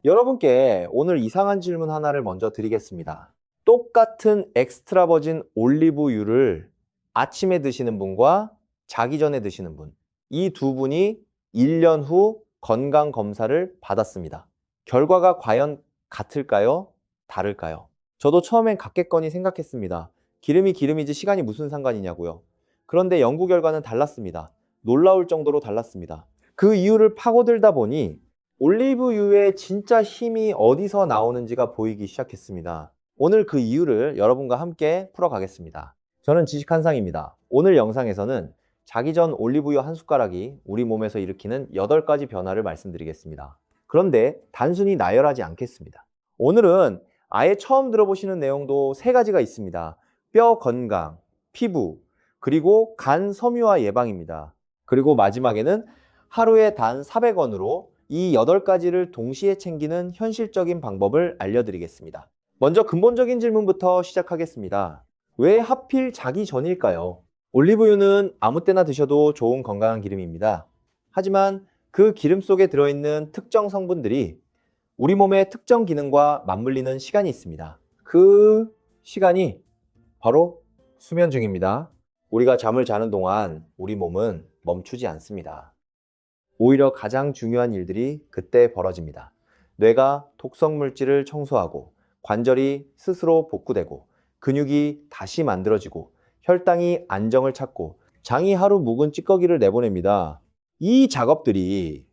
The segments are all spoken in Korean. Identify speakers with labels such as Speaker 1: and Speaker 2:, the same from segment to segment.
Speaker 1: 여러분께 오늘 이상한 질문 하나를 먼저 드리겠습니다. 똑같은 엑스트라 버진 올리브유를 아침에 드시는 분과 자기 전에 드시는 분, 이 두 분이 1년 후 건강 검사를 받았습니다. 결과가 과연 같을까요? 다를까요? 저도 처음엔 같겠거니 생각했습니다. 기름이 기름이지 시간이 무슨 상관이냐고요. 그런데 연구 결과는 달랐습니다. 놀라울 정도로 달랐습니다. 그 이유를 파고들다 보니 올리브유의 진짜 힘이 어디서 나오는지가 보이기 시작했습니다. 오늘 그 이유를 여러분과 함께 풀어가겠습니다. 저는 지식한상입니다. 오늘 영상에서는 자기 전 올리브유 한 숟가락이 우리 몸에서 일으키는 8가지 변화를 말씀드리겠습니다. 그런데 단순히 나열하지 않겠습니다. 오늘은 아예 처음 들어보시는 내용도 3가지가 있습니다. 뼈 건강, 피부, 그리고 간 섬유화 예방입니다. 그리고 마지막에는 하루에 단 400원으로 이 8가지를 동시에 챙기는 현실적인 방법을 알려드리겠습니다. 먼저 근본적인 질문부터 시작하겠습니다. 왜 하필 자기 전일까요? 올리브유는 아무 때나 드셔도 좋은 건강한 기름입니다. 하지만 그 기름 속에 들어있는 특정 성분들이 우리 몸의 특정 기능과 맞물리는 시간이 있습니다. 그 시간이 바로 수면 중입니다. 우리가 잠을 자는 동안 우리 몸은 멈추지 않습니다. 오히려 가장 중요한 일들이 그때 벌어집니다. 뇌가 독성 물질을 청소하고 관절이 스스로 복구되고 근육이 다시 만들어지고 혈당이 안정을 찾고 장이 하루 묵은 찌꺼기를 내보냅니다. 이 작업들이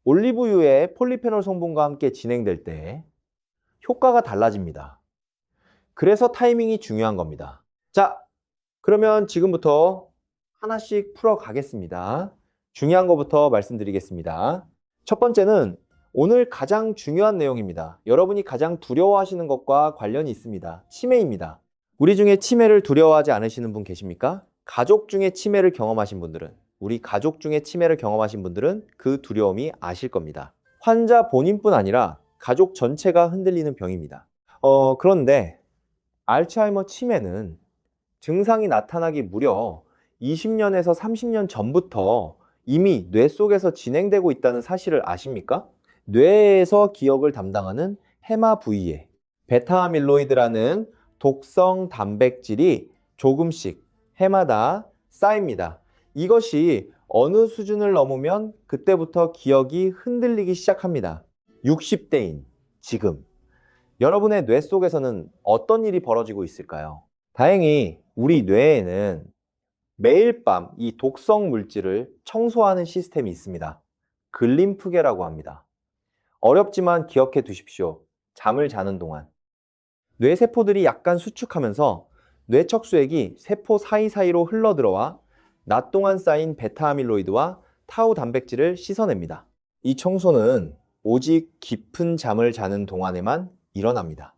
Speaker 1: 올리브유의 폴리페놀 성분과 함께 진행될 때 효과가 달라집니다. 그래서 타이밍이 중요한 겁니다. 자, 그러면 지금부터 하나씩 풀어가겠습니다. 중요한 것부터 말씀드리겠습니다. 첫 번째는 오늘 가장 중요한 내용입니다. 여러분이 가장 두려워하시는 것과 관련이 있습니다. 치매입니다. 우리 중에 치매를 두려워하지 않으시는 분 계십니까? 가족 중에 치매를 경험하신 분들은, 우리 가족 중에 치매를 경험하신 분들은 그 두려움이 아실 겁니다. 환자 본인뿐 아니라 가족 전체가 흔들리는 병입니다. 그런데 알츠하이머 치매는 증상이 나타나기 무려 20년에서 30년 전부터 이미 뇌 속에서 진행되고 있다는 사실을 아십니까? 뇌에서 기억을 담당하는 해마 부위에 베타아밀로이드라는 독성 단백질이 조금씩 해마다 쌓입니다. 이것이 어느 수준을 넘으면 그때부터 기억이 흔들리기 시작합니다. 60대인 지금 여러분의 뇌 속에서는 어떤 일이 벌어지고 있을까요? 다행히 우리 뇌에는 매일 밤 이 독성 물질을 청소하는 시스템이 있습니다. 글림프계라고 합니다. 어렵지만 기억해 두십시오. 잠을 자는 동안 뇌세포들이 약간 수축하면서 뇌척수액이 세포 사이사이로 흘러들어와 낮 동안 쌓인 베타아밀로이드와 타우 단백질을 씻어냅니다. 이 청소는 오직 깊은 잠을 자는 동안에만 일어납니다.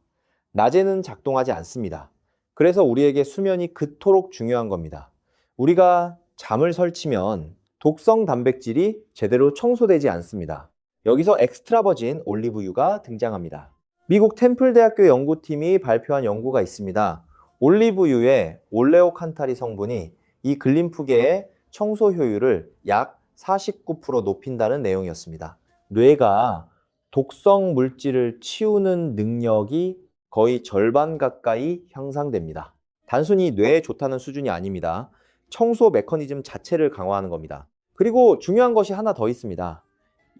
Speaker 1: 낮에는 작동하지 않습니다. 그래서 우리에게 수면이 그토록 중요한 겁니다. 우리가 잠을 설치면 독성 단백질이 제대로 청소되지 않습니다. 여기서 엑스트라 버진 올리브유가 등장합니다. 미국 템플대학교 연구팀이 발표한 연구가 있습니다. 올리브유의 올레오칸타리 성분이 이 글림프계의 청소 효율을 약 49% 높인다는 내용이었습니다. 뇌가 독성 물질을 치우는 능력이 거의 절반 가까이 향상됩니다. 단순히 뇌에 좋다는 수준이 아닙니다. 청소 메커니즘 자체를 강화하는 겁니다. 그리고 중요한 것이 하나 더 있습니다.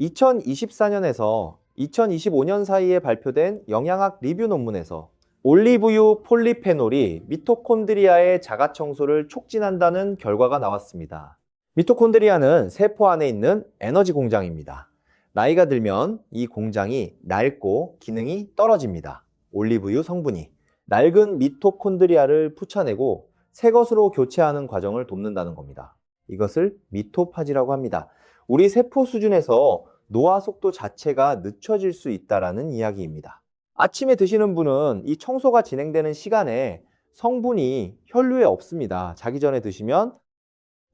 Speaker 1: 2024년에서 2025년 사이에 발표된 영양학 리뷰 논문에서 올리브유 폴리페놀이 미토콘드리아의 자가 청소를 촉진한다는 결과가 나왔습니다. 미토콘드리아는 세포 안에 있는 에너지 공장입니다. 나이가 들면 이 공장이 낡고 기능이 떨어집니다. 올리브유 성분이 낡은 미토콘드리아를 pu쳐내고 새 것으로 교체하는 과정을 돕는다는 겁니다. 이것을 미토파지라고 합니다. 우리 세포 수준에서 노화 속도 자체가 늦춰질 수 있다는 이야기입니다. 아침에 드시는 분은 이 청소가 진행되는 시간에 성분이 혈류에 없습니다. 자기 전에 드시면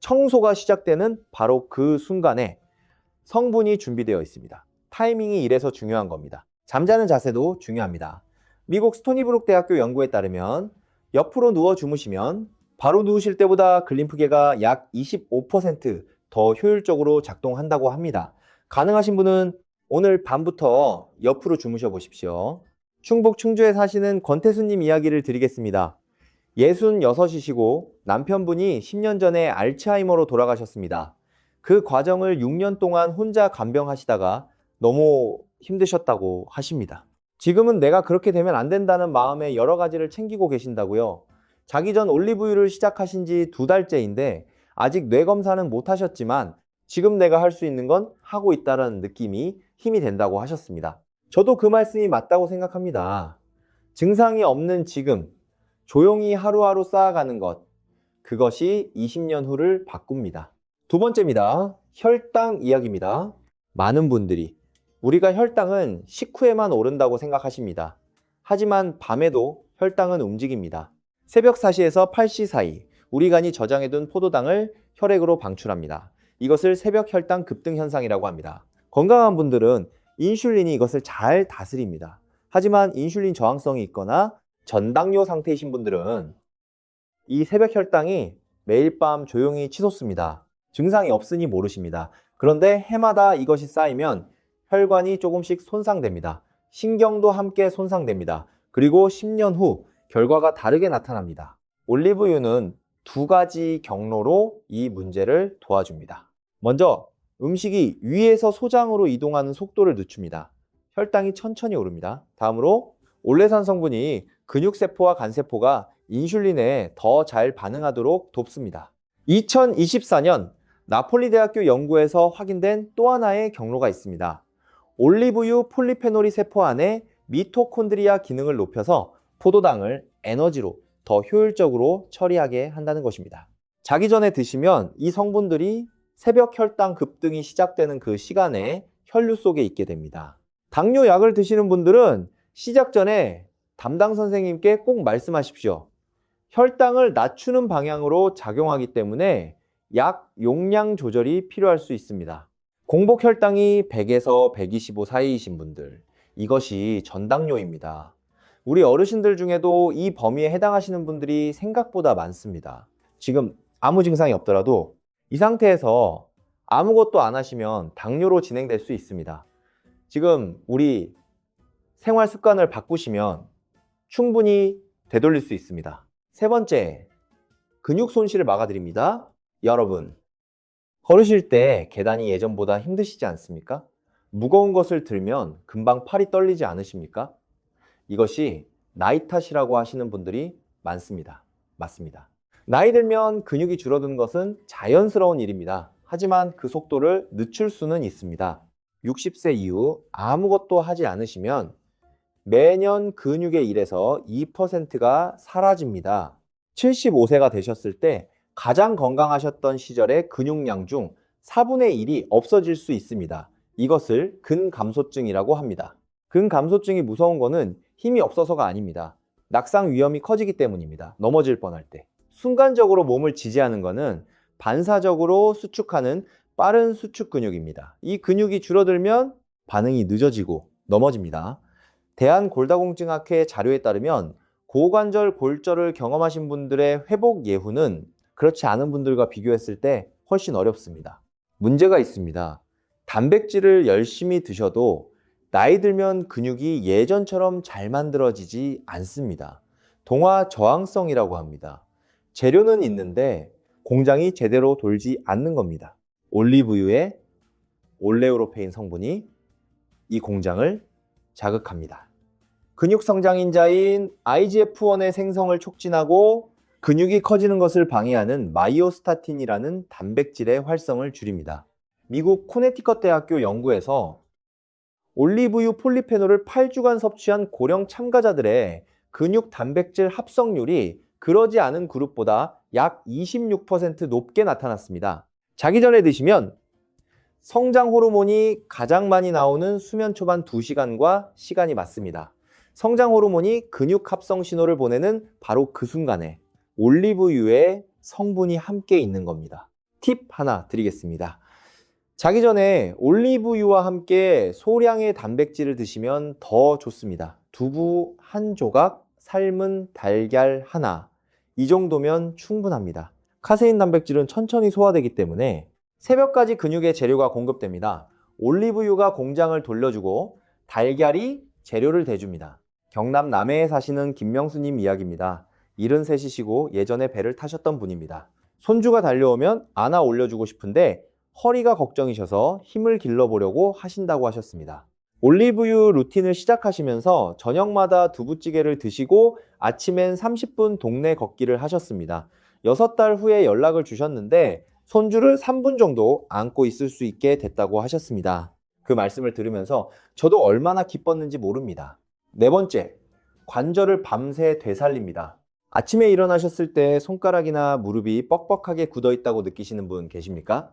Speaker 1: 청소가 시작되는 바로 그 순간에 성분이 준비되어 있습니다. 타이밍이 이래서 중요한 겁니다. 잠자는 자세도 중요합니다. 미국 스토니브룩 대학교 연구에 따르면 옆으로 누워 주무시면 바로 누우실 때보다 글림프계가 약 25% 더 효율적으로 작동한다고 합니다. 가능하신 분은 오늘 밤부터 옆으로 주무셔 보십시오. 충북 충주에 사시는 권태수님 이야기를 드리겠습니다. 66이시고 남편분이 10년 전에 알츠하이머로 돌아가셨습니다. 그 과정을 6년 동안 혼자 간병하시다가 너무 힘드셨다고 하십니다. 지금은 내가 그렇게 되면 안 된다는 마음에 여러 가지를 챙기고 계신다고요. 자기 전 올리브유를 시작하신 지 2달째인데 아직 뇌 검사는 못 하셨지만 지금 내가 할 수 있는 건 하고 있다는 느낌이 힘이 된다고 하셨습니다. 저도 그 말씀이 맞다고 생각합니다. 증상이 없는 지금 조용히 하루하루 쌓아가는 것, 그것이 20년 후를 바꿉니다. 두 번째입니다. 혈당 이야기입니다. 많은 분들이 우리가 혈당은 식후에만 오른다고 생각하십니다. 하지만 밤에도 혈당은 움직입니다. 새벽 4시에서 8시 사이 우리 간이 저장해둔 포도당을 혈액으로 방출합니다. 이것을 새벽 혈당 급등 현상이라고 합니다. 건강한 분들은 인슐린이 이것을 잘 다스립니다. 하지만 인슐린 저항성이 있거나 전당뇨 상태이신 분들은 이 새벽 혈당이 매일 밤 조용히 치솟습니다. 증상이 없으니 모르십니다. 그런데 해마다 이것이 쌓이면 혈관이 조금씩 손상됩니다. 신경도 함께 손상됩니다. 그리고 10년 후 결과가 다르게 나타납니다. 올리브유는 두 가지 경로로 이 문제를 도와줍니다. 먼저 음식이 위에서 소장으로 이동하는 속도를 늦춥니다. 혈당이 천천히 오릅니다. 다음으로 올레산 성분이 근육세포와 간세포가 인슐린에 더 잘 반응하도록 돕습니다. 2024년 나폴리 대학교 연구에서 확인된 또 하나의 경로가 있습니다. 올리브유 폴리페놀이 세포 안에 미토콘드리아 기능을 높여서 포도당을 에너지로 더 효율적으로 처리하게 한다는 것입니다. 자기 전에 드시면 이 성분들이 새벽 혈당 급등이 시작되는 그 시간에 혈류 속에 있게 됩니다. 당뇨 약을 드시는 분들은 시작 전에 담당 선생님께 꼭 말씀하십시오. 혈당을 낮추는 방향으로 작용하기 때문에 약 용량 조절이 필요할 수 있습니다. 공복 혈당이 100에서 125 사이이신 분들, 이것이 전당뇨입니다. 우리 어르신들 중에도 이 범위에 해당하시는 분들이 생각보다 많습니다. 지금 아무 증상이 없더라도 이 상태에서 아무것도 안 하시면 당뇨로 진행될 수 있습니다. 지금 우리 생활 습관을 바꾸시면 충분히 되돌릴 수 있습니다. 세 번째, 근육 손실을 막아드립니다. 여러분, 걸으실 때 계단이 예전보다 힘드시지 않습니까? 무거운 것을 들면 금방 팔이 떨리지 않으십니까? 이것이 나이 탓이라고 하시는 분들이 많습니다. 맞습니다. 나이 들면 근육이 줄어드는 것은 자연스러운 일입니다. 하지만 그 속도를 늦출 수는 있습니다. 60세 이후 아무것도 하지 않으시면 매년 근육의 1에서 2%가 사라집니다. 75세가 되셨을 때 가장 건강하셨던 시절의 근육량 중 4분의 1이 없어질 수 있습니다. 이것을 근감소증이라고 합니다. 근감소증이 무서운 거는 힘이 없어서가 아닙니다. 낙상 위험이 커지기 때문입니다. 넘어질 뻔할 때. 순간적으로 몸을 지지하는 것은 반사적으로 수축하는 빠른 수축 근육입니다. 이 근육이 줄어들면 반응이 늦어지고 넘어집니다. 대한골다공증학회 자료에 따르면 고관절 골절을 경험하신 분들의 회복 예후는 그렇지 않은 분들과 비교했을 때 훨씬 어렵습니다. 문제가 있습니다. 단백질을 열심히 드셔도 나이 들면 근육이 예전처럼 잘 만들어지지 않습니다. 동화 저항성이라고 합니다. 재료는 있는데 공장이 제대로 돌지 않는 겁니다. 올리브유의 올레우로페인 성분이 이 공장을 자극합니다. 근육성장인자인 IGF-1의 생성을 촉진하고 근육이 커지는 것을 방해하는 마이오스타틴이라는 단백질의 활성을 줄입니다. 미국 코네티컷 대학교 연구에서 올리브유 폴리페놀을 8주간 섭취한 고령 참가자들의 근육 단백질 합성률이 그러지 않은 그룹보다 약 26% 높게 나타났습니다. 자기 전에 드시면 성장 호르몬이 가장 많이 나오는 수면 초반 2시간과 시간이 맞습니다. 성장 호르몬이 근육 합성 신호를 보내는 바로 그 순간에 올리브유의 성분이 함께 있는 겁니다. 팁 하나 드리겠습니다. 자기 전에 올리브유와 함께 소량의 단백질을 드시면 더 좋습니다. 두부 한 조각, 삶은 달걀 하나, 이 정도면 충분합니다. 카세인 단백질은 천천히 소화되기 때문에 새벽까지 근육의 재료가 공급됩니다. 올리브유가 공장을 돌려주고 달걀이 재료를 대줍니다. 경남 남해에 사시는 김명수님 이야기입니다. 73이시고 예전에 배를 타셨던 분입니다. 손주가 달려오면 안아 올려주고 싶은데 허리가 걱정이셔서 힘을 길러보려고 하신다고 하셨습니다. 올리브유 루틴을 시작하시면서 저녁마다 두부찌개를 드시고 아침엔 30분 동네 걷기를 하셨습니다. 6달 후에 연락을 주셨는데 손주를 3분 정도 안고 있을 수 있게 됐다고 하셨습니다. 그 말씀을 들으면서 저도 얼마나 기뻤는지 모릅니다. 네 번째, 관절을 밤새 되살립니다. 아침에 일어나셨을 때 손가락이나 무릎이 뻑뻑하게 굳어 있다고 느끼시는 분 계십니까?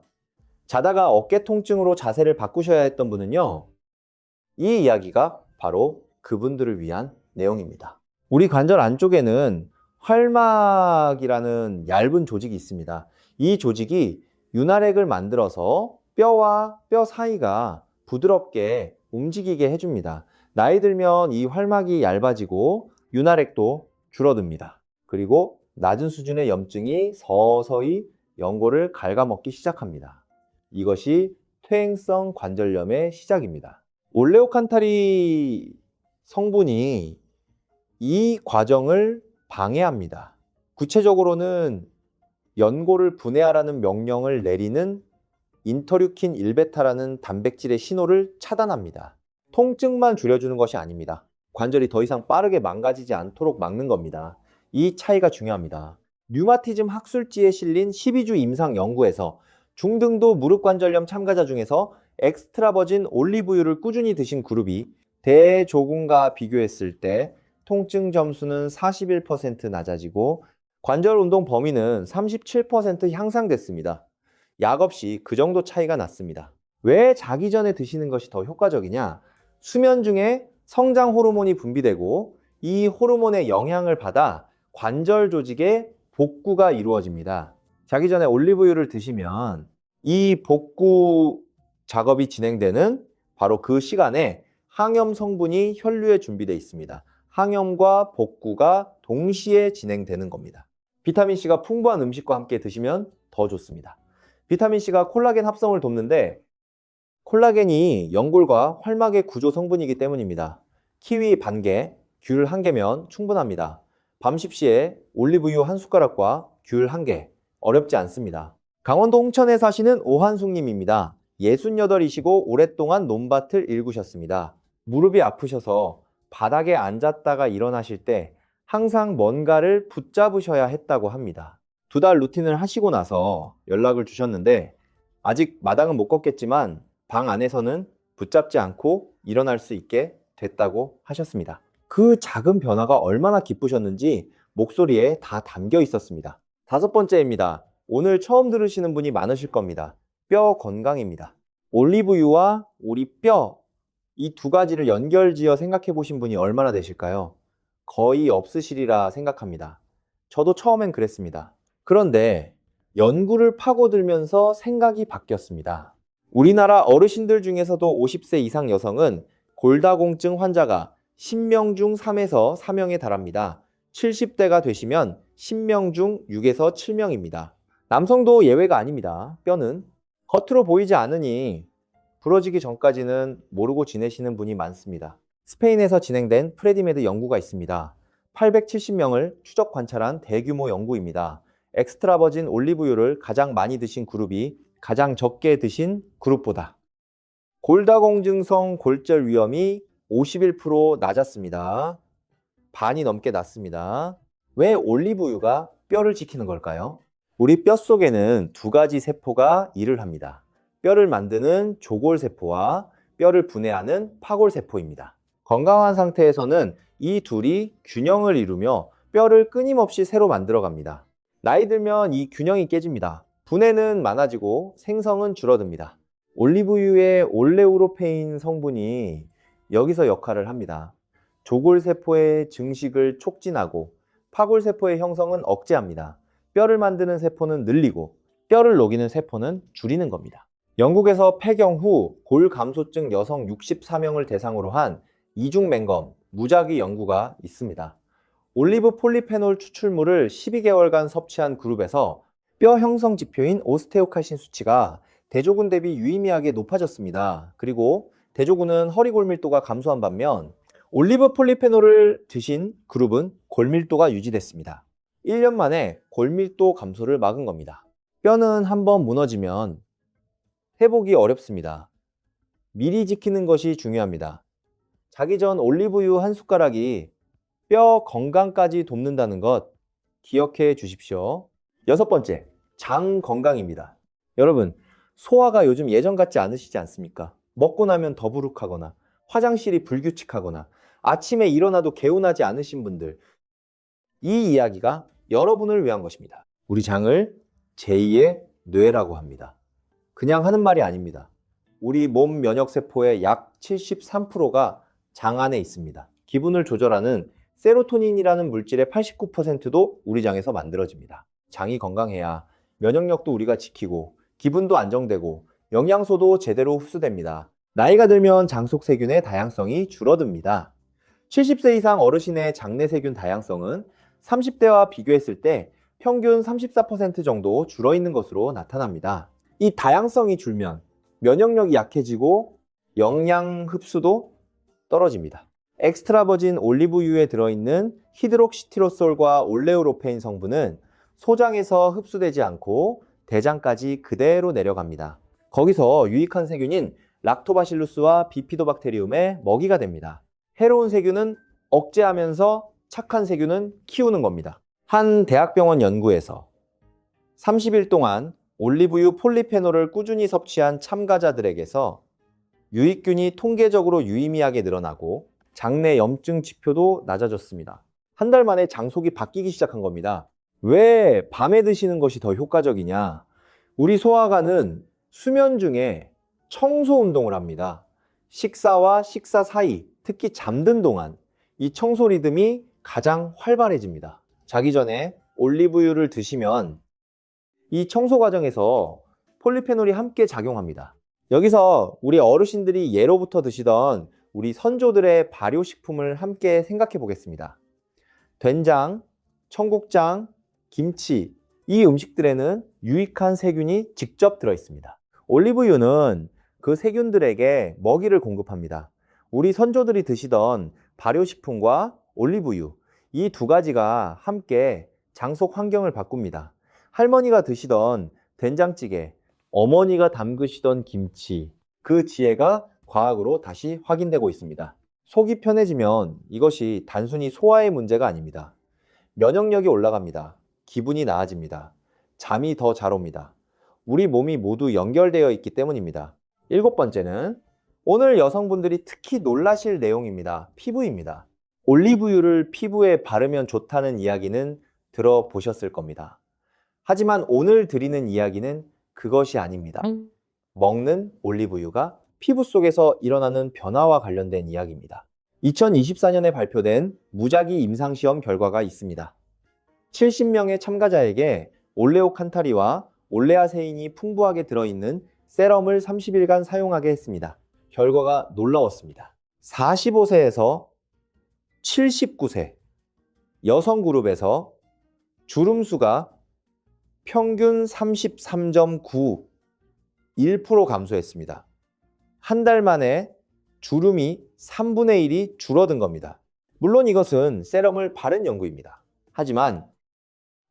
Speaker 1: 자다가 어깨 통증으로 자세를 바꾸셔야 했던 분은요, 이 이야기가 바로 그분들을 위한 내용입니다. 우리 관절 안쪽에는 활막이라는 얇은 조직이 있습니다. 이 조직이 윤활액을 만들어서 뼈와 뼈 사이가 부드럽게 움직이게 해줍니다. 나이 들면 이 활막이 얇아지고 윤활액도 줄어듭니다. 그리고 낮은 수준의 염증이 서서히 연골을 갉아먹기 시작합니다. 이것이 퇴행성 관절염의 시작입니다. 올레오칸타리 성분이 이 과정을 방해합니다. 구체적으로는 연골을 분해하라는 명령을 내리는 인터류킨 1베타라는 단백질의 신호를 차단합니다. 통증만 줄여주는 것이 아닙니다. 관절이 더 이상 빠르게 망가지지 않도록 막는 겁니다. 이 차이가 중요합니다. 류마티즘 학술지에 실린 12주 임상 연구에서 중등도 무릎관절염 참가자 중에서 엑스트라버진 올리브유를 꾸준히 드신 그룹이 대조군과 비교했을 때 통증 점수는 41% 낮아지고 관절 운동 범위는 37% 향상됐습니다. 약 없이 그 정도 차이가 났습니다. 왜 자기 전에 드시는 것이 더 효과적이냐? 수면 중에 성장 호르몬이 분비되고 이 호르몬의 영향을 받아 관절 조직의 복구가 이루어집니다. 자기 전에 올리브유를 드시면 이 복구 작업이 진행되는 바로 그 시간에 항염 성분이 혈류에 준비되어 있습니다. 항염과 복구가 동시에 진행되는 겁니다. 비타민C가 풍부한 음식과 함께 드시면 더 좋습니다. 비타민C가 콜라겐 합성을 돕는데 콜라겐이 연골과 활막의 구조 성분이기 때문입니다. 키위 반개, 귤 1개면 충분합니다. 밤10시에 올리브유 1숟가락과 귤 1개, 어렵지 않습니다. 강원도 홍천에 사시는 오한숙님입니다. 68이시고 오랫동안 논밭을 일구셨습니다. 무릎이 아프셔서 바닥에 앉았다가 일어나실 때 항상 뭔가를 붙잡으셔야 했다고 합니다. 2달 루틴을 하시고 나서 연락을 주셨는데 아직 마당은 못 걷겠지만 방 안에서는 붙잡지 않고 일어날 수 있게 됐다고 하셨습니다. 그 작은 변화가 얼마나 기쁘셨는지 목소리에 다 담겨 있었습니다. 5번째입니다. 오늘 처음 들으시는 분이 많으실 겁니다. 뼈 건강입니다. 올리브유와 우리 뼈, 이 두 가지를 연결지어 생각해 보신 분이 얼마나 되실까요? 거의 없으시리라 생각합니다. 저도 처음엔 그랬습니다. 그런데 연구를 파고들면서 생각이 바뀌었습니다. 우리나라 어르신들 중에서도 50세 이상 여성은 골다공증 환자가 10명 중 3에서 4명에 달합니다. 70대가 되시면 10명 중 6에서 7명입니다. 남성도 예외가 아닙니다. 뼈는 겉으로 보이지 않으니 부러지기 전까지는 모르고 지내시는 분이 많습니다. 스페인에서 진행된 프레디메드 연구가 있습니다. 870명을 추적 관찰한 대규모 연구입니다. 엑스트라버진 올리브유를 가장 많이 드신 그룹이 가장 적게 드신 그룹보다 골다공증성 골절 위험이 51% 낮았습니다. 반이 넘게 낮습니다. 왜 올리브유가 뼈를 지키는 걸까요? 우리 뼈 속에는 2가지 세포가 일을 합니다. 뼈를 만드는 조골세포와 뼈를 분해하는 파골세포입니다. 건강한 상태에서는 이 둘이 균형을 이루며 뼈를 끊임없이 새로 만들어갑니다. 나이 들면 이 균형이 깨집니다. 분해는 많아지고 생성은 줄어듭니다. 올리브유의 올레우로페인 성분이 여기서 역할을 합니다. 조골세포의 증식을 촉진하고 파골세포의 형성은 억제합니다. 뼈를 만드는 세포는 늘리고 뼈를 녹이는 세포는 줄이는 겁니다. 영국에서 폐경 후 골감소증 여성 64명을 대상으로 한 이중맹검 무작위 연구가 있습니다. 올리브 폴리페놀 추출물을 12개월간 섭취한 그룹에서 뼈 형성 지표인 오스테오칼신 수치가 대조군 대비 유의미하게 높아졌습니다. 그리고 대조군은 허리 골밀도가 감소한 반면 올리브 폴리페놀을 드신 그룹은 골밀도가 유지됐습니다. 1년 만에 골밀도 감소를 막은 겁니다. 뼈는 한번 무너지면 회복이 어렵습니다. 미리 지키는 것이 중요합니다. 자기 전 올리브유 한 숟가락이 뼈 건강까지 돕는다는 것 기억해 주십시오. 6번째, 장 건강입니다. 여러분, 소화가 요즘 예전 같지 않으시지 않습니까? 먹고 나면 더부룩하거나 화장실이 불규칙하거나 아침에 일어나도 개운하지 않으신 분들, 이 이야기가 여러분을 위한 것입니다. 우리 장을 제2의 뇌라고 합니다. 그냥 하는 말이 아닙니다. 우리 몸 면역세포의 약 73%가 장 안에 있습니다. 기분을 조절하는 세로토닌이라는 물질의 89%도 우리 장에서 만들어집니다. 장이 건강해야 면역력도 우리가 지키고 기분도 안정되고 영양소도 제대로 흡수됩니다. 나이가 들면 장 속 세균의 다양성이 줄어듭니다. 70세 이상 어르신의 장내 세균 다양성은 30대와 비교했을 때 평균 34% 정도 줄어있는 것으로 나타납니다. 이 다양성이 줄면 면역력이 약해지고 영양 흡수도 떨어집니다. 엑스트라 버진 올리브유에 들어있는 히드록시티로솔과 올레우로페인 성분은 소장에서 흡수되지 않고 대장까지 그대로 내려갑니다. 거기서 유익한 세균인 락토바실루스와 비피도박테리움의 먹이가 됩니다. 해로운 세균은 억제하면서 착한 세균은 키우는 겁니다. 한 대학병원 연구에서 30일 동안 올리브유 폴리페놀을 꾸준히 섭취한 참가자들에게서 유익균이 통계적으로 유의미하게 늘어나고 장내 염증 지표도 낮아졌습니다. 한 달 만에 장속이 바뀌기 시작한 겁니다. 왜 밤에 드시는 것이 더 효과적이냐? 우리 소화관은 수면 중에 청소 운동을 합니다. 식사와 식사 사이, 특히 잠든 동안 이 청소 리듬이 가장 활발해집니다. 자기 전에 올리브유를 드시면 이 청소 과정에서 폴리페놀이 함께 작용합니다. 여기서 우리 어르신들이 예로부터 드시던 우리 선조들의 발효식품을 함께 생각해 보겠습니다. 된장, 청국장, 김치, 이 음식들에는 유익한 세균이 직접 들어 있습니다. 올리브유는 그 세균들에게 먹이를 공급합니다. 우리 선조들이 드시던 발효식품과 올리브유, 이 두 가지가 함께 장속 환경을 바꿉니다. 할머니가 드시던 된장찌개, 어머니가 담그시던 김치, 그 지혜가 과학으로 다시 확인되고 있습니다. 속이 편해지면 이것이 단순히 소화의 문제가 아닙니다. 면역력이 올라갑니다. 기분이 나아집니다. 잠이 더 잘 옵니다. 우리 몸이 모두 연결되어 있기 때문입니다. 7번째는 오늘 여성분들이 특히 놀라실 내용입니다. 피부입니다. 올리브유를 피부에 바르면 좋다는 이야기는 들어보셨을 겁니다. 하지만 오늘 드리는 이야기는 그것이 아닙니다. 먹는 올리브유가 피부 속에서 일어나는 변화와 관련된 이야기입니다. 2024년에 발표된 무작위 임상시험 결과가 있습니다. 70명의 참가자에게 올레오칸타리와 올레아세인이 풍부하게 들어있는 세럼을 30일간 사용하게 했습니다. 결과가 놀라웠습니다. 45세에서 79세 여성 그룹에서 주름수가 평균 33.9, 1% 감소했습니다. 한 달 만에 주름이 3분의 1이 줄어든 겁니다. 물론 이것은 세럼을 바른 연구입니다. 하지만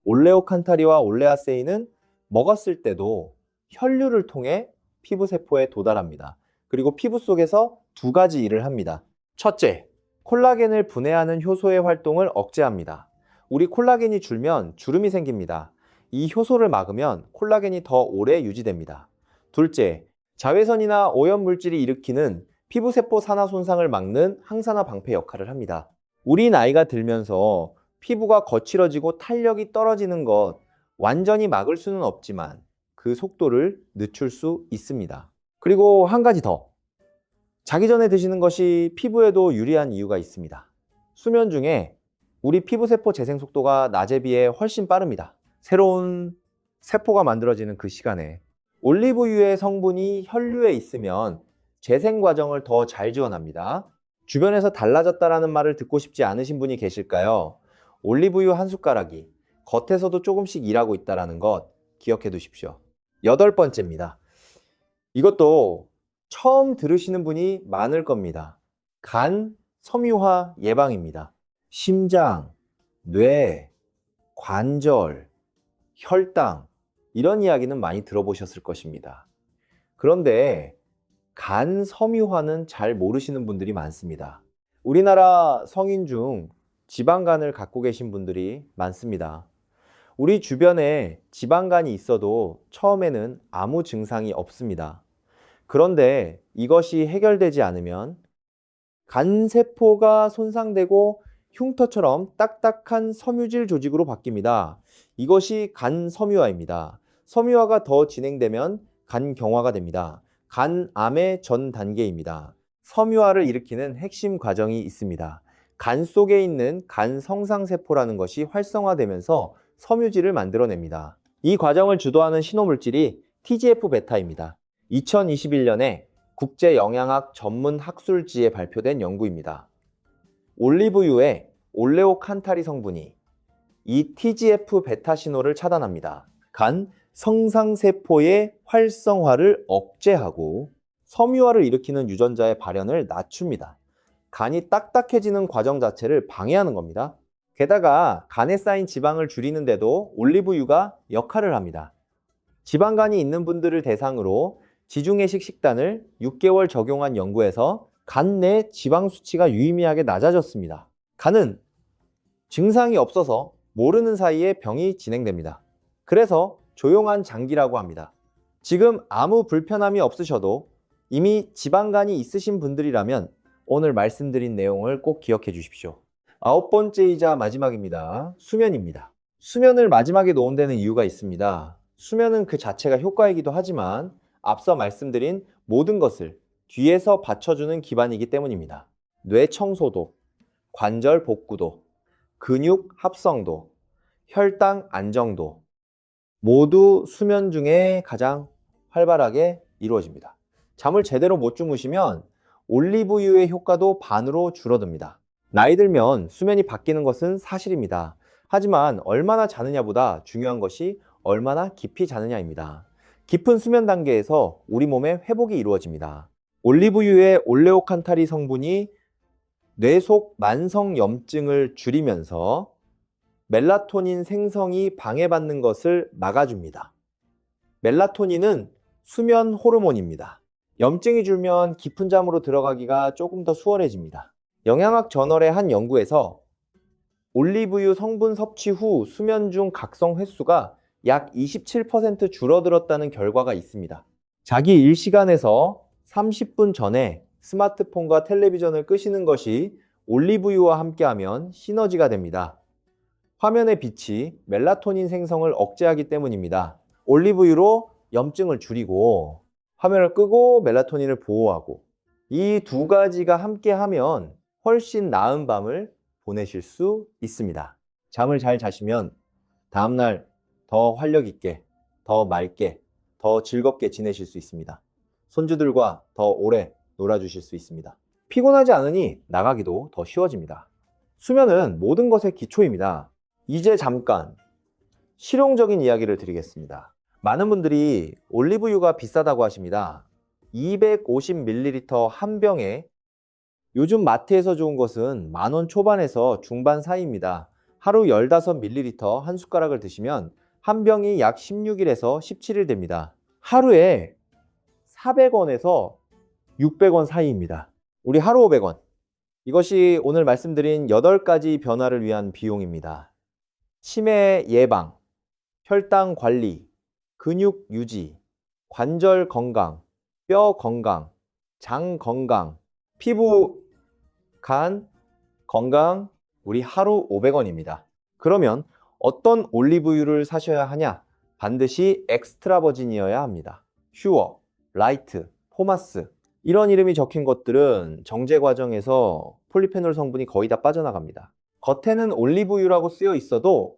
Speaker 1: 올레오칸타리와 올레아세인은 먹었을 때도 혈류를 통해 피부세포에 도달합니다. 그리고 피부 속에서 두 가지 일을 합니다. 첫째, 콜라겐을 분해하는 효소의 활동을 억제합니다. 우리 콜라겐이 줄면 주름이 생깁니다. 이 효소를 막으면 콜라겐이 더 오래 유지됩니다. 둘째, 자외선이나 오염물질이 일으키는 피부세포 산화 손상을 막는 항산화 방패 역할을 합니다. 우리 나이가 들면서 피부가 거칠어지고 탄력이 떨어지는 것 완전히 막을 수는 없지만 그 속도를 늦출 수 있습니다. 그리고 한 가지 더. 자기 전에 드시는 것이 피부에도 유리한 이유가 있습니다. 수면 중에 우리 피부세포 재생 속도가 낮에 비해 훨씬 빠릅니다. 새로운 세포가 만들어지는 그 시간에 올리브유의 성분이 혈류에 있으면 재생 과정을 더 잘 지원합니다. 주변에서 달라졌다라는 말을 듣고 싶지 않으신 분이 계실까요? 올리브유 한 숟가락이 겉에서도 조금씩 일하고 있다는 것 기억해 두십시오. 8번째입니다. 이것도 처음 들으시는 분이 많을 겁니다. 간 섬유화 예방입니다. 심장, 뇌, 관절, 혈당 이런 이야기는 많이 들어보셨을 것입니다. 그런데 간 섬유화는 잘 모르시는 분들이 많습니다. 우리나라 성인 중 지방간을 갖고 계신 분들이 많습니다. 우리 주변에 지방간이 있어도 처음에는 아무 증상이 없습니다. 그런데 이것이 해결되지 않으면 간세포가 손상되고 흉터처럼 딱딱한 섬유질 조직으로 바뀝니다. 이것이 간섬유화입니다. 섬유화가 더 진행되면 간경화가 됩니다. 간암의 전 단계입니다. 섬유화를 일으키는 핵심 과정이 있습니다. 간 속에 있는 간성상세포라는 것이 활성화되면서 섬유질을 만들어냅니다. 이 과정을 주도하는 신호물질이 TGF-베타입니다. 2021년에 국제영양학 전문 학술지에 발표된 연구입니다. 올리브유의 올레오칸타리 성분이 이 TGF-베타 신호를 차단합니다. 간 성상세포의 활성화를 억제하고 섬유화를 일으키는 유전자의 발현을 낮춥니다. 간이 딱딱해지는 과정 자체를 방해하는 겁니다. 게다가 간에 쌓인 지방을 줄이는데도 올리브유가 역할을 합니다. 지방간이 있는 분들을 대상으로 지중해식 식단을 6개월 적용한 연구에서 간 내 지방 수치가 유의미하게 낮아졌습니다. 간은 증상이 없어서 모르는 사이에 병이 진행됩니다. 그래서 조용한 장기라고 합니다. 지금 아무 불편함이 없으셔도 이미 지방간이 있으신 분들이라면 오늘 말씀드린 내용을 꼭 기억해 주십시오. 9번째이자 마지막입니다. 수면입니다. 수면을 마지막에 놓은 데는 이유가 있습니다. 수면은 그 자체가 효과이기도 하지만 앞서 말씀드린 모든 것을 뒤에서 받쳐주는 기반이기 때문입니다. 뇌 청소도, 관절 복구도, 근육 합성도, 혈당 안정도 모두 수면 중에 가장 활발하게 이루어집니다. 잠을 제대로 못 주무시면 올리브유의 효과도 반으로 줄어듭니다. 나이 들면 수면이 바뀌는 것은 사실입니다. 하지만 얼마나 자느냐보다 중요한 것이 얼마나 깊이 자느냐입니다. 깊은 수면 단계에서 우리 몸의 회복이 이루어집니다. 올리브유의 올레오칸타리 성분이 뇌 속 만성 염증을 줄이면서 멜라토닌 생성이 방해받는 것을 막아줍니다. 멜라토닌은 수면 호르몬입니다. 염증이 줄면 깊은 잠으로 들어가기가 조금 더 수월해집니다. 영양학 저널의 한 연구에서 올리브유 성분 섭취 후 수면 중 각성 횟수가 약 27% 줄어들었다는 결과가 있습니다. 자기 일 시간에서 30분 전에 스마트폰과 텔레비전을 끄시는 것이 올리브유와 함께하면 시너지가 됩니다. 화면의 빛이 멜라토닌 생성을 억제하기 때문입니다. 올리브유로 염증을 줄이고 화면을 끄고 멜라토닌을 보호하고 이 두 가지가 함께하면 훨씬 나은 밤을 보내실 수 있습니다. 잠을 잘 자시면 다음날 더 활력 있게, 더 맑게, 더 즐겁게 지내실 수 있습니다. 손주들과 더 오래 놀아주실 수 있습니다. 피곤하지 않으니 나가기도 더 쉬워집니다. 수면은 모든 것의 기초입니다. 이제 잠깐 실용적인 이야기를 드리겠습니다. 많은 분들이 올리브유가 비싸다고 하십니다. 250ml 한 병에 요즘 마트에서 좋은 것은 10,000원 초반에서 중반 사이입니다. 하루 15ml 한 숟가락을 드시면 한 병이 약 16일에서 17일 됩니다. 하루에 400원에서 600원 사이입니다. 우리 하루 500원. 이것이 오늘 말씀드린 8가지 변화를 위한 비용입니다. 치매 예방, 혈당 관리, 근육 유지, 관절 건강, 뼈 건강, 장 건강, 피부, 간, 건강, 우리 하루 500원입니다. 그러면 어떤 올리브유를 사셔야 하냐? 반드시 엑스트라 버진이어야 합니다. 퓨어, 라이트, 포마스 이런 이름이 적힌 것들은 정제 과정에서 폴리페놀 성분이 거의 다 빠져나갑니다. 겉에는 올리브유라고 쓰여 있어도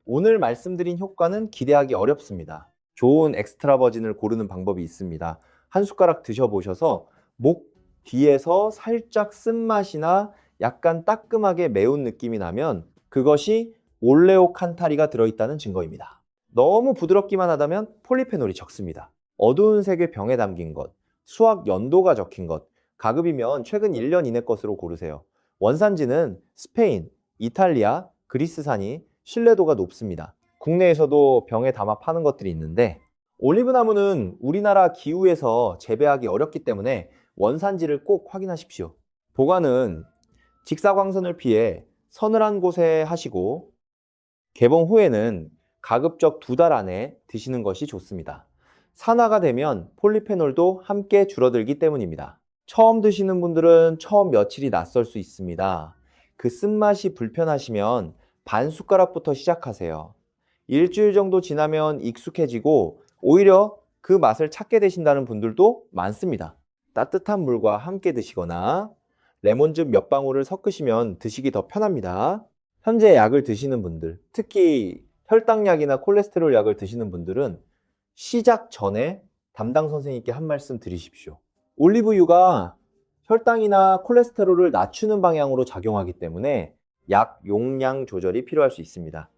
Speaker 1: 오늘 말씀드린 효과는 기대하기 어렵습니다. 좋은 엑스트라 버진을 고르는 방법이 있습니다. 한 숟가락 드셔보셔서 목 뒤에서 살짝 쓴맛이나 약간 따끔하게 매운 느낌이 나면 그것이 올레오칸타리가 들어있다는 증거입니다. 너무 부드럽기만 하다면 폴리페놀이 적습니다. 어두운 색의 병에 담긴 것, 수확 연도가 적힌 것, 가급이면 최근 1년 이내 것으로 고르세요. 원산지는 스페인, 이탈리아, 그리스산이 신뢰도가 높습니다. 국내에서도 병에 담아 파는 것들이 있는데 올리브 나무는 우리나라 기후에서 재배하기 어렵기 때문에 원산지를 꼭 확인하십시오. 보관은 직사광선을 피해 서늘한 곳에 하시고 개봉 후에는 가급적 2달 안에 드시는 것이 좋습니다. 산화가 되면 폴리페놀도 함께 줄어들기 때문입니다. 처음 드시는 분들은 처음 며칠이 낯설 수 있습니다. 그 쓴맛이 불편하시면 반 숟가락부터 시작하세요. 일주일 정도 지나면 익숙해지고 오히려 그 맛을 찾게 되신다는 분들도 많습니다. 따뜻한 물과 함께 드시거나 레몬즙 몇 방울을 섞으시면 드시기 더 편합니다. 현재 약을 드시는 분들, 특히 혈당약이나 콜레스테롤 약을 드시는 분들은 시작 전에 담당 선생님께 한 말씀 드리십시오. 올리브유가 혈당이나 콜레스테롤을 낮추는 방향으로 작용하기 때문에 약 용량 조절이 필요할 수 있습니다.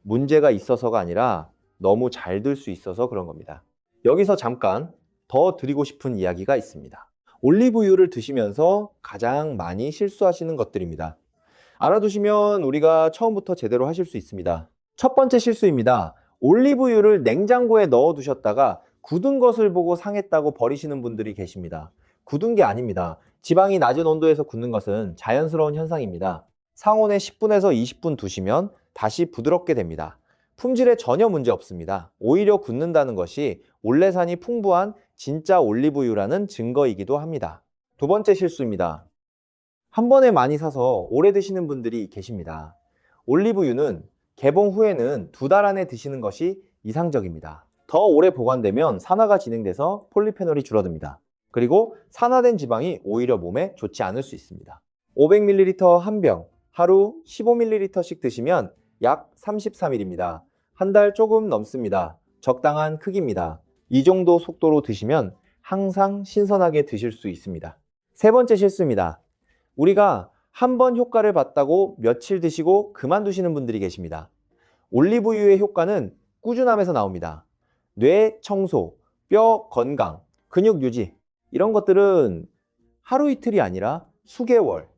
Speaker 1: 문제가 있어서가 아니라 너무 잘 들 수 있어서 그런 겁니다. 여기서 잠깐 더 드리고 싶은 이야기가 있습니다. 올리브유를 드시면서 가장 많이 실수하시는 것들입니다. 알아두시면 우리가 처음부터 제대로 하실 수 있습니다. 첫 번째 실수입니다. 올리브유를 냉장고에 넣어 두셨다가 굳은 것을 보고 상했다고 버리시는 분들이 계십니다. 굳은 게 아닙니다. 지방이 낮은 온도에서 굳는 것은 자연스러운 현상입니다. 상온에 10분에서 20분 두시면 다시 부드럽게 됩니다. 품질에 전혀 문제 없습니다. 오히려 굳는다는 것이 올레산이 풍부한 진짜 올리브유라는 증거이기도 합니다. 두 번째 실수입니다. 한 번에 많이 사서 오래 드시는 분들이 계십니다. 올리브유는 개봉 후에는 2달 안에 드시는 것이 이상적입니다. 더 오래 보관되면 산화가 진행돼서 폴리페놀이 줄어듭니다. 그리고 산화된 지방이 오히려 몸에 좋지 않을 수 있습니다. 500ml 한 병, 하루 15ml씩 드시면 약 33일입니다. 한 달 조금 넘습니다. 적당한 크기입니다. 이 정도 속도로 드시면 항상 신선하게 드실 수 있습니다. 세 번째 실수입니다. 우리가 한 번 효과를 봤다고 며칠 드시고 그만두시는 분들이 계십니다. 올리브유의 효과는 꾸준함에서 나옵니다. 뇌 청소, 뼈 건강, 근육 유지 이런 것들은 하루 이틀이 아니라 수개월,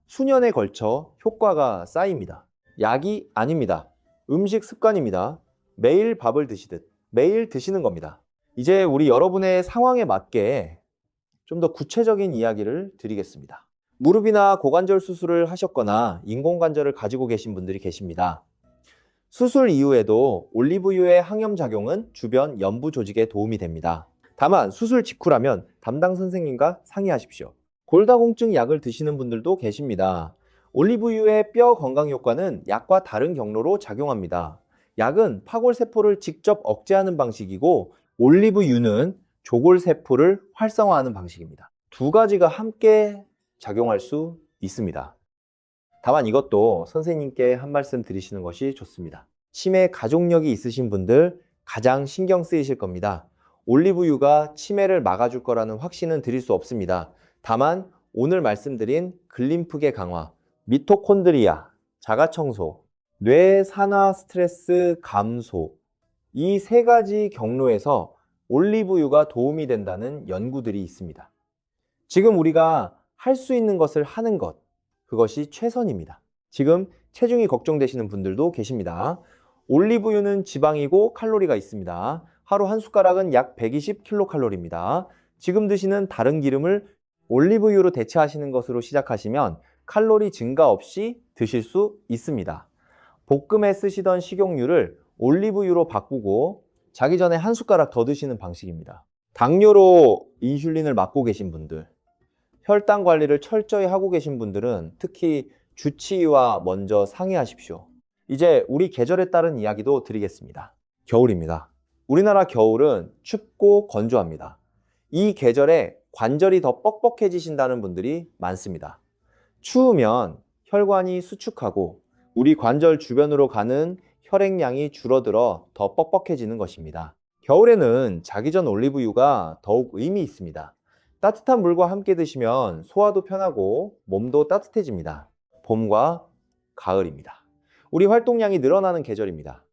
Speaker 1: 수년에 걸쳐 효과가 쌓입니다. 약이 아닙니다. 음식 습관입니다. 매일 밥을 드시듯 매일 드시는 겁니다. 이제 우리 여러분의 상황에 맞게 좀 더 구체적인 이야기를 드리겠습니다. 무릎이나 고관절 수술을 하셨거나 인공관절을 가지고 계신 분들이 계십니다. 수술 이후에도 올리브유의 항염작용은 주변 연부 조직에 도움이 됩니다. 다만 수술 직후라면 담당 선생님과 상의하십시오. 골다공증 약을 드시는 분들도 계십니다. 올리브유의 뼈 건강 효과는 약과 다른 경로로 작용합니다. 약은 파골세포를 직접 억제하는 방식이고 올리브유는 조골세포를 활성화하는 방식입니다. 두 가지가 함께 작용할 수 있습니다. 다만 이것도 선생님께 한 말씀 드리시는 것이 좋습니다. 치매 가족력이 있으신 분들 가장 신경 쓰이실 겁니다. 올리브유가 치매를 막아줄 거라는 확신은 드릴 수 없습니다. 다만 오늘 말씀드린 글림프계 강화, 미토콘드리아, 자가청소, 뇌 산화 스트레스 감소 이 세 가지 경로에서 올리브유가 도움이 된다는 연구들이 있습니다. 지금 우리가 할 수 있는 것을 하는 것, 그것이 최선입니다. 지금 체중이 걱정되시는 분들도 계십니다. 올리브유는 지방이고 칼로리가 있습니다. 하루 한 숟가락은 약 120kcal입니다. 지금 드시는 다른 기름을 올리브유로 대체하시는 것으로 시작하시면 칼로리 증가 없이 드실 수 있습니다. 볶음에 쓰시던 식용유를 올리브유로 바꾸고 자기 전에 한 숟가락 더 드시는 방식입니다. 당뇨로 인슐린을 맞고 계신 분들, 혈당 관리를 철저히 하고 계신 분들은 특히 주치의와 먼저 상의하십시오. 이제 우리 계절에 따른 이야기도 드리겠습니다. 겨울입니다. 우리나라 겨울은 춥고 건조합니다. 이 계절에 관절이 더 뻑뻑해지신다는 분들이 많습니다. 추우면 혈관이 수축하고 우리 관절 주변으로 가는 혈액량이 줄어들어 더 뻑뻑해지는 것입니다. 겨울에는 자기 전 올리브유가 더욱 의미 있습니다. 따뜻한 물과 함께 드시면 소화도 편하고 몸도 따뜻해집니다. 봄과 가을입니다. 우리 활동량이 늘어나는 계절입니다.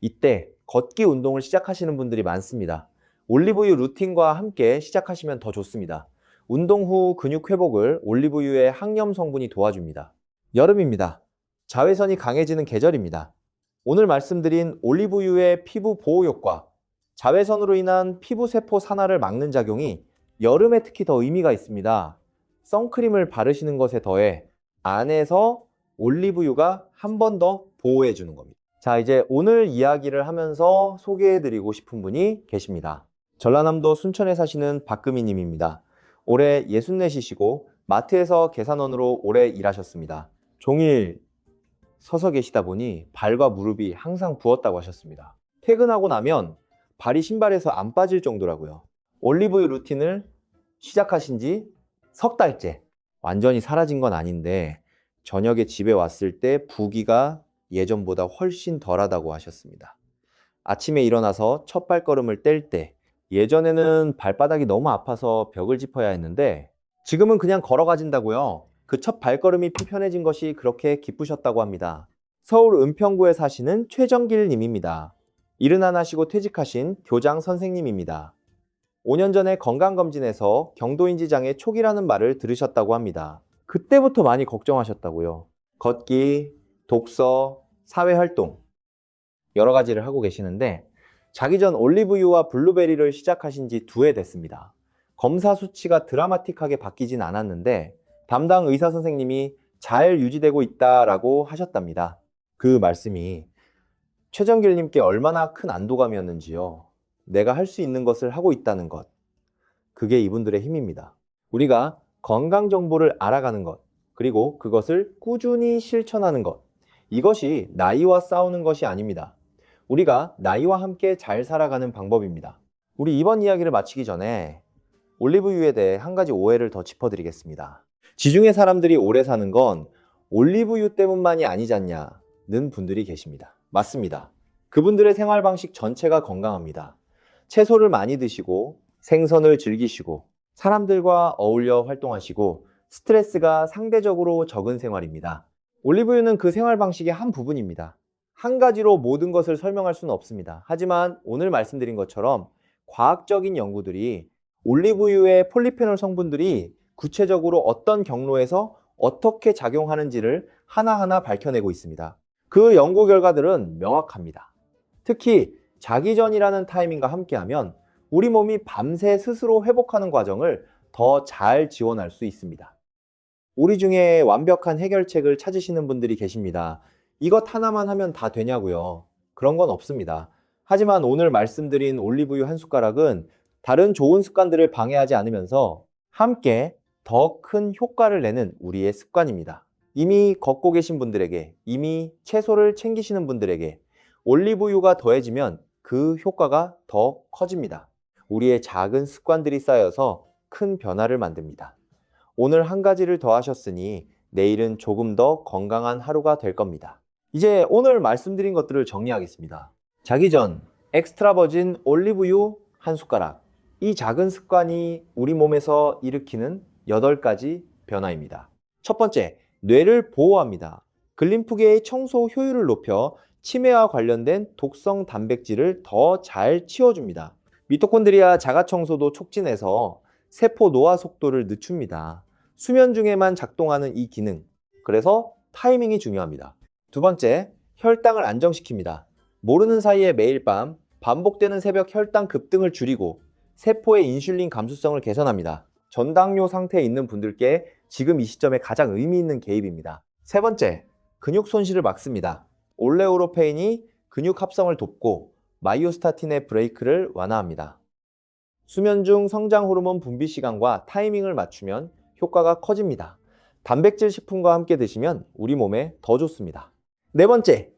Speaker 1: 이때 걷기 운동을 시작하시는 분들이 많습니다. 올리브유 루틴과 함께 시작하시면 더 좋습니다. 운동 후 근육 회복을 올리브유의 항염 성분이 도와줍니다. 여름입니다. 자외선이 강해지는 계절입니다. 오늘 말씀드린 올리브유의 피부 보호 효과, 자외선으로 인한 피부 세포 산화를 막는 작용이 여름에 특히 더 의미가 있습니다. 선크림을 바르시는 것에 더해 안에서 올리브유가 한 번 더 보호해 주는 겁니다. 자, 이제 오늘 이야기를 하면서 소개해 드리고 싶은 분이 계십니다. 전라남도 순천에 사시는 박금희 님입니다. 올해 64이시고 마트에서 계산원으로 오래 일하셨습니다. 종일 서서 계시다 보니 발과 무릎이 항상 부었다고 하셨습니다. 퇴근하고 나면 발이 신발에서 안 빠질 정도라고요. 올리브유 루틴을 시작하신 지 석 달째. 완전히 사라진 건 아닌데 저녁에 집에 왔을 때 부기가 예전보다 훨씬 덜하다고 하셨습니다. 아침에 일어나서 첫 발걸음을 뗄 때 예전에는 발바닥이 너무 아파서 벽을 짚어야 했는데 지금은 그냥 걸어가진다고요. 그 첫 발걸음이 편해진 것이 그렇게 기쁘셨다고 합니다. 서울 은평구에 사시는 최정길 님입니다. 일은 안 하시고 퇴직하신 교장 선생님입니다. 5년 전에 건강검진에서 경도인지장애 초기라는 말을 들으셨다고 합니다. 그때부터 많이 걱정하셨다고요. 걷기, 독서, 사회활동 여러 가지를 하고 계시는데 자기 전 올리브유와 블루베리를 시작하신 지 2해 됐습니다. 검사 수치가 드라마틱하게 바뀌진 않았는데 담당 의사 선생님이 잘 유지되고 있다라고 하셨답니다. 그 말씀이 최정길님께 얼마나 큰 안도감이었는지요. 내가 할 수 있는 것을 하고 있다는 것. 그게 이분들의 힘입니다. 우리가 건강 정보를 알아가는 것, 그리고 그것을 꾸준히 실천하는 것. 이것이 나이와 싸우는 것이 아닙니다. 우리가 나이와 함께 잘 살아가는 방법입니다. 우리 이번 이야기를 마치기 전에 올리브유에 대해 한 가지 오해를 더 짚어드리겠습니다. 지중해 사람들이 오래 사는 건 올리브유 때문만이 아니지 않냐는 분들이 계십니다. 맞습니다. 그분들의 생활 방식 전체가 건강합니다. 채소를 많이 드시고 생선을 즐기시고 사람들과 어울려 활동하시고 스트레스가 상대적으로 적은 생활입니다. 올리브유는 그 생활 방식의 한 부분입니다. 한 가지로 모든 것을 설명할 수는 없습니다. 하지만 오늘 말씀드린 것처럼 과학적인 연구들이 올리브유의 폴리페놀 성분들이 구체적으로 어떤 경로에서 어떻게 작용하는지를 하나하나 밝혀내고 있습니다. 그 연구 결과들은 명확합니다. 특히 자기 전이라는 타이밍과 함께하면 우리 몸이 밤새 스스로 회복하는 과정을 더 잘 지원할 수 있습니다. 우리 중에 완벽한 해결책을 찾으시는 분들이 계십니다. 이것 하나만 하면 다 되냐고요? 그런 건 없습니다. 하지만 오늘 말씀드린 올리브유 한 숟가락은 다른 좋은 습관들을 방해하지 않으면서 함께 더 큰 효과를 내는 우리의 습관입니다. 이미 걷고 계신 분들에게, 이미 채소를 챙기시는 분들에게 올리브유가 더해지면 그 효과가 더 커집니다. 우리의 작은 습관들이 쌓여서 큰 변화를 만듭니다. 오늘 한 가지를 더 하셨으니 내일은 조금 더 건강한 하루가 될 겁니다. 이제 오늘 말씀드린 것들을 정리하겠습니다. 자기 전 엑스트라 버진 올리브유 한 숟가락. 이 작은 습관이 우리 몸에서 일으키는 8가지 변화입니다. 첫 번째, 뇌를 보호합니다. 글림프계의 청소 효율을 높여 치매와 관련된 독성 단백질을 더 잘 치워줍니다. 미토콘드리아 자가청소도 촉진해서 세포 노화 속도를 늦춥니다. 수면 중에만 작동하는 이 기능, 그래서 타이밍이 중요합니다. 두 번째, 혈당을 안정시킵니다. 모르는 사이에 매일 밤 반복되는 새벽 혈당 급등을 줄이고 세포의 인슐린 감수성을 개선합니다. 전당뇨 상태에 있는 분들께 지금 이 시점에 가장 의미 있는 개입입니다. 세 번째, 근육 손실을 막습니다. 올레오로페인이 근육 합성을 돕고 마이오스타틴의 브레이크를 완화합니다. 수면 중 성장 호르몬 분비 시간과 타이밍을 맞추면 효과가 커집니다. 단백질 식품과 함께 드시면 우리 몸에 더 좋습니다. 네 번째,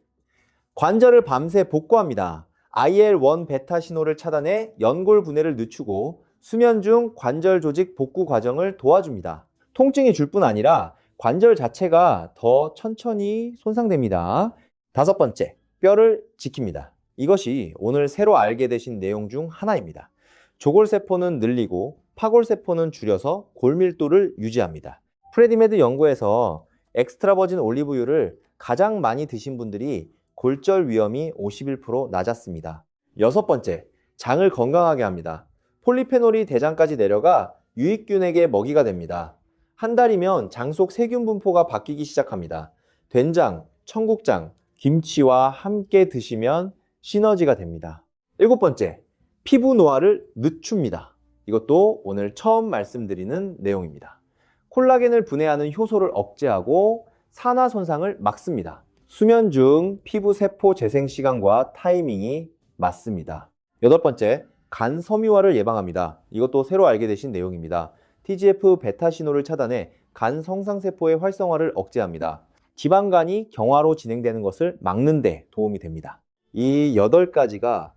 Speaker 1: 관절을 밤새 복구합니다. IL-1 베타 신호를 차단해 연골 분해를 늦추고 수면 중 관절 조직 복구 과정을 도와줍니다. 통증이 줄 뿐 아니라 관절 자체가 더 천천히 손상됩니다. 다섯 번째, 뼈를 지킵니다. 이것이 오늘 새로 알게 되신 내용 중 하나입니다. 조골세포는 늘리고 파골세포는 줄여서 골밀도를 유지합니다. 프레디메드 연구에서 엑스트라 버진 올리브유를 가장 많이 드신 분들이 골절 위험이 51% 낮았습니다. 여섯 번째, 장을 건강하게 합니다. 폴리페놀이 대장까지 내려가 유익균에게 먹이가 됩니다. 한 달이면 장 속 세균 분포가 바뀌기 시작합니다. 된장, 청국장, 김치와 함께 드시면 시너지가 됩니다. 7번째, 피부 노화를 늦춥니다. 이것도 오늘 처음 말씀드리는 내용입니다. 콜라겐을 분해하는 효소를 억제하고 산화 손상을 막습니다. 수면 중 피부 세포 재생 시간과 타이밍이 맞습니다. 8번째, 간 섬유화를 예방합니다. 이것도 새로 알게 되신 내용입니다. TGF 베타 신호를 차단해 간 성상세포의 활성화를 억제합니다. 지방간이 경화로 진행되는 것을 막는 데 도움이 됩니다. 이 8가지가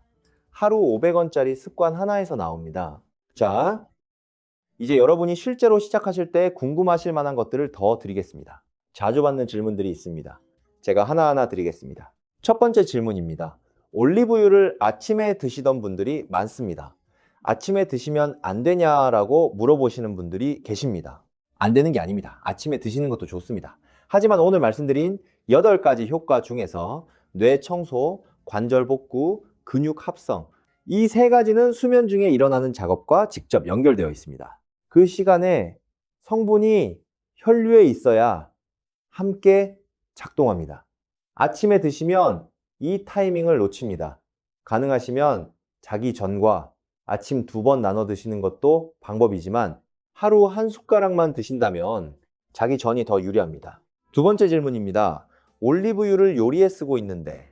Speaker 1: 하루 500원짜리 습관 하나에서 나옵니다. 자, 이제 여러분이 실제로 시작하실 때 궁금하실 만한 것들을 더 드리겠습니다. 자주 받는 질문들이 있습니다. 제가 하나하나 드리겠습니다. 첫 번째 질문입니다. 올리브유를 아침에 드시던 분들이 많습니다. 아침에 드시면 안 되냐라고 물어보시는 분들이 계십니다. 안 되는 게 아닙니다. 아침에 드시는 것도 좋습니다. 하지만 오늘 말씀드린 8가지 효과 중에서 뇌 청소, 관절 복구, 근육 합성, 이 3가지는 수면 중에 일어나는 작업과 직접 연결되어 있습니다. 그 시간에 성분이 혈류에 있어야 함께 작동합니다. 아침에 드시면 이 타이밍을 놓칩니다. 가능하시면 자기 전과 아침 2번 나눠 드시는 것도 방법이지만 하루 한 숟가락만 드신다면 자기 전이 더 유리합니다. 두 번째 질문입니다. 올리브유를 요리에 쓰고 있는데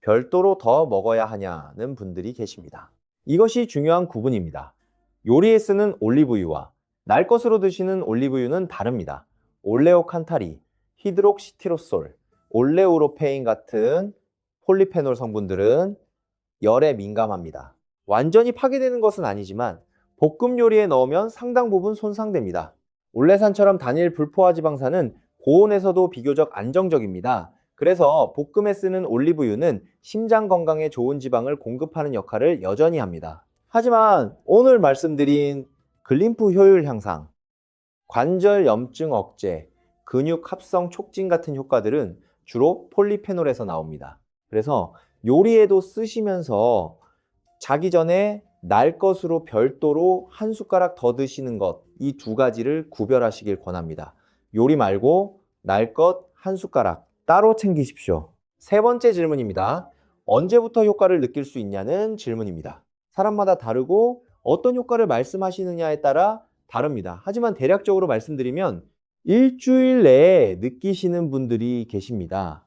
Speaker 1: 별도로 더 먹어야 하냐는 분들이 계십니다. 이것이 중요한 구분입니다. 요리에 쓰는 올리브유와 날 것으로 드시는 올리브유는 다릅니다. 올레오칸타리, 히드록시티로솔, 올레우로페인 같은 폴리페놀 성분들은 열에 민감합니다. 완전히 파괴되는 것은 아니지만 볶음 요리에 넣으면 상당 부분 손상됩니다. 올레산처럼 단일 불포화 지방산은 고온에서도 비교적 안정적입니다. 그래서 볶음에 쓰는 올리브유는 심장 건강에 좋은 지방을 공급하는 역할을 여전히 합니다. 하지만 오늘 말씀드린 글림프 효율 향상, 관절 염증 억제, 근육 합성 촉진 같은 효과들은 주로 폴리페놀에서 나옵니다. 그래서 요리에도 쓰시면서 자기 전에 날 것으로 별도로 한 숟가락 더 드시는 것, 이 2가지를 구별하시길 권합니다. 요리 말고 날 것 한 숟가락 따로 챙기십시오. 3번째 질문입니다. 언제부터 효과를 느낄 수 있냐는 질문입니다. 사람마다 다르고 어떤 효과를 말씀하시느냐에 따라 다릅니다. 하지만 대략적으로 말씀드리면 일주일 내에 느끼시는 분들이 계십니다.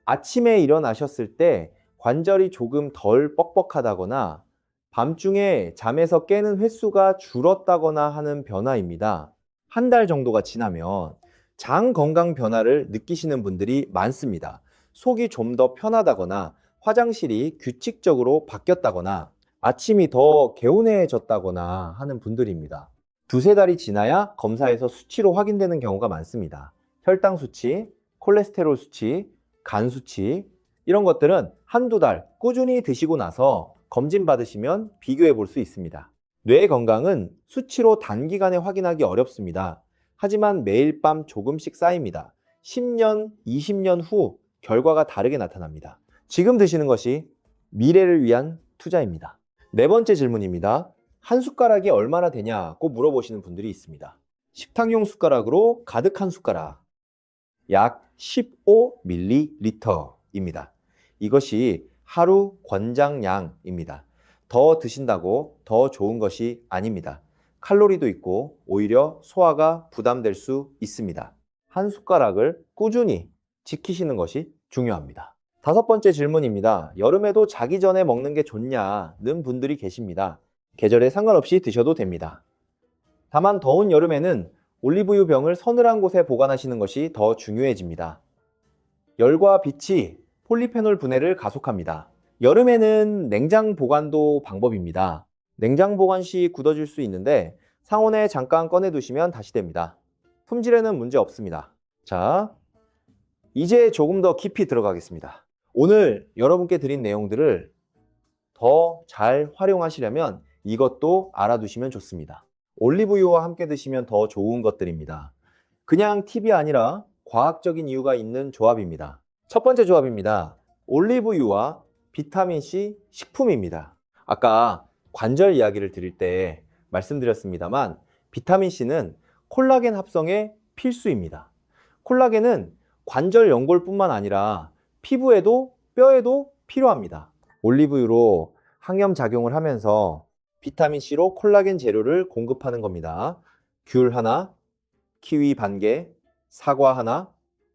Speaker 1: 아침에 일어나셨을 때 관절이 조금 덜 뻑뻑하다거나 밤중에 잠에서 깨는 횟수가 줄었다거나 하는 변화입니다. 한 달 정도가 지나면 장 건강 변화를 느끼시는 분들이 많습니다. 속이 좀 더 편하다거나 화장실이 규칙적으로 바뀌었다거나 아침이 더 개운해졌다거나 하는 분들입니다. 2-3달이 지나야 검사에서 수치로 확인되는 경우가 많습니다. 혈당 수치, 콜레스테롤 수치, 간 수치, 이런 것들은 1-2달 꾸준히 드시고 나서 검진 받으시면 비교해 볼 수 있습니다. 뇌 건강은 수치로 단기간에 확인하기 어렵습니다. 하지만 매일 밤 조금씩 쌓입니다. 10년, 20년 후 결과가 다르게 나타납니다. 지금 드시는 것이 미래를 위한 투자입니다. 4번째 질문입니다. 한 숟가락이 얼마나 되냐고 물어보시는 분들이 있습니다. 식탁용 숟가락으로 가득한 숟가락, 약 15ml입니다. 이것이 하루 권장량입니다. 더 드신다고 더 좋은 것이 아닙니다. 칼로리도 있고 오히려 소화가 부담될 수 있습니다. 한 숟가락을 꾸준히 지키시는 것이 중요합니다. 5번째 질문입니다. 여름에도 자기 전에 먹는 게 좋냐는 분들이 계십니다. 계절에 상관없이 드셔도 됩니다. 다만 더운 여름에는 올리브유 병을 서늘한 곳에 보관하시는 것이 더 중요해집니다. 열과 빛이 폴리페놀 분해를 가속합니다. 여름에는 냉장 보관도 방법입니다. 냉장 보관 시 굳어질 수 있는데 상온에 잠깐 꺼내 두시면 다시 됩니다. 품질에는 문제 없습니다. 자, 이제 조금 더 깊이 들어가겠습니다. 오늘 여러분께 드린 내용들을 더 잘 활용하시려면 이것도 알아두시면 좋습니다. 올리브유와 함께 드시면 더 좋은 것들입니다. 그냥 팁이 아니라 과학적인 이유가 있는 조합입니다. 첫 번째 조합입니다. 올리브유와 비타민C 식품입니다. 아까 관절 이야기를 드릴 때 말씀드렸습니다만 비타민C는 콜라겐 합성에 필수입니다. 콜라겐은 관절 연골뿐만 아니라 피부에도 뼈에도 필요합니다. 올리브유로 항염작용을 하면서 비타민C로 콜라겐 재료를 공급하는 겁니다. 귤 하나, 키위 반 개, 사과 하나,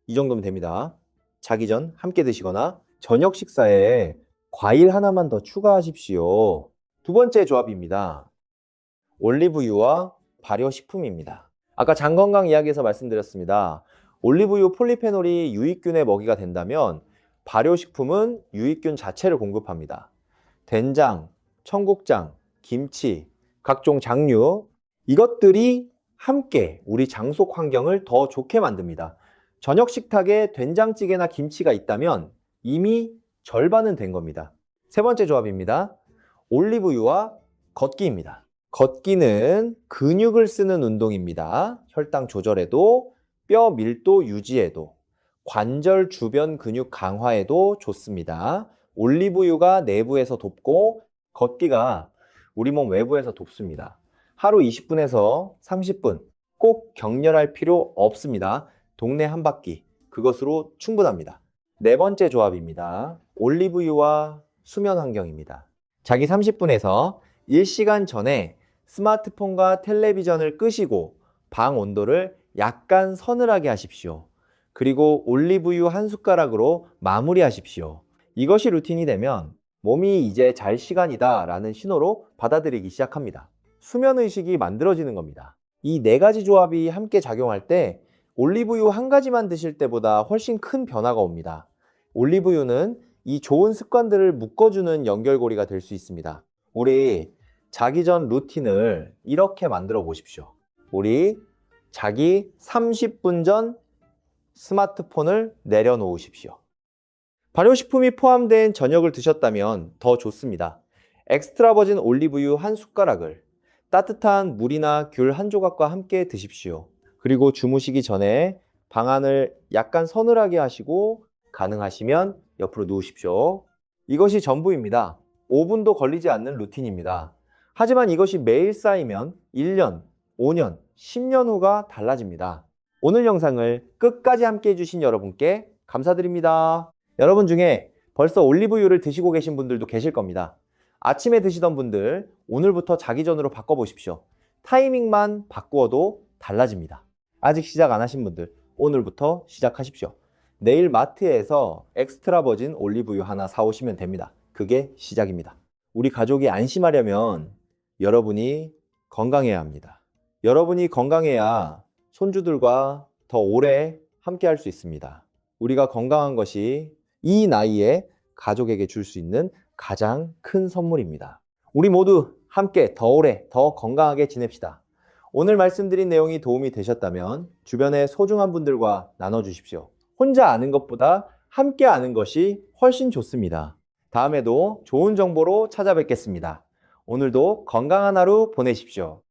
Speaker 1: 이 정도면 됩니다. 자기 전 함께 드시거나 저녁 식사에 과일 하나만 더 추가하십시오. 두 번째 조합입니다. 올리브유와 발효식품입니다. 아까 장건강 이야기에서 말씀드렸습니다. 올리브유 폴리페놀이 유익균의 먹이가 된다면 발효식품은 유익균 자체를 공급합니다. 된장, 청국장, 김치, 각종 장류, 이것들이 함께 우리 장속 환경을 더 좋게 만듭니다. 저녁 식탁에 된장찌개나 김치가 있다면 이미 절반은 된 겁니다. 세 번째 조합입니다. 올리브유와 걷기입니다. 걷기는 근육을 쓰는 운동입니다. 혈당 조절에도 뼈 밀도 유지에도 관절 주변 근육 강화에도 좋습니다. 올리브유가 내부에서 돕고 걷기가 우리 몸 외부에서 돕습니다. 하루 20분에서 30분 꼭 격렬할 필요 없습니다. 동네 한 바퀴 그것으로 충분합니다. 네 번째 조합입니다. 올리브유와 수면 환경입니다. 자기 30분에서 1시간 전에 스마트폰과 텔레비전을 끄시고 방 온도를 약간 서늘하게 하십시오. 그리고 올리브유 한 숟가락으로 마무리하십시오. 이것이 루틴이 되면 몸이 이제 잘 시간이다 라는 신호로 받아들이기 시작합니다. 수면의식이 만들어지는 겁니다. 이 네 가지 조합이 함께 작용할 때 올리브유 한 가지만 드실 때보다 훨씬 큰 변화가 옵니다. 올리브유는 이 좋은 습관들을 묶어주는 연결고리가 될 수 있습니다. 우리 자기 전 루틴을 이렇게 만들어 보십시오. 우리 자기 30분 전 스마트폰을 내려놓으십시오. 발효식품이 포함된 저녁을 드셨다면 더 좋습니다. 엑스트라 버진 올리브유 한 숟가락을 따뜻한 물이나 귤 한 조각과 함께 드십시오. 그리고 주무시기 전에 방안을 약간 서늘하게 하시고 가능하시면 옆으로 누우십시오. 이것이 전부입니다. 5분도 걸리지 않는 루틴입니다. 하지만 이것이 매일 쌓이면 1년, 5년, 10년 후가 달라집니다. 오늘 영상을 끝까지 함께 해주신 여러분께 감사드립니다. 여러분 중에 벌써 올리브유를 드시고 계신 분들도 계실 겁니다. 아침에 드시던 분들 오늘부터 자기 전으로 바꿔보십시오. 타이밍만 바꾸어도 달라집니다. 아직 시작 안 하신 분들 오늘부터 시작하십시오. 내일 마트에서 엑스트라 버진 올리브유 하나 사오시면 됩니다. 그게 시작입니다. 우리 가족이 안심하려면 여러분이 건강해야 합니다. 여러분이 건강해야 손주들과 더 오래 함께 할 수 있습니다. 우리가 건강한 것이 이 나이에 가족에게 줄 수 있는 가장 큰 선물입니다. 우리 모두 함께 더 오래 더 건강하게 지냅시다. 오늘 말씀드린 내용이 도움이 되셨다면 주변의 소중한 분들과 나눠주십시오. 혼자 아는 것보다 함께 아는 것이 훨씬 좋습니다. 다음에도 좋은 정보로 찾아뵙겠습니다. 오늘도 건강한 하루 보내십시오.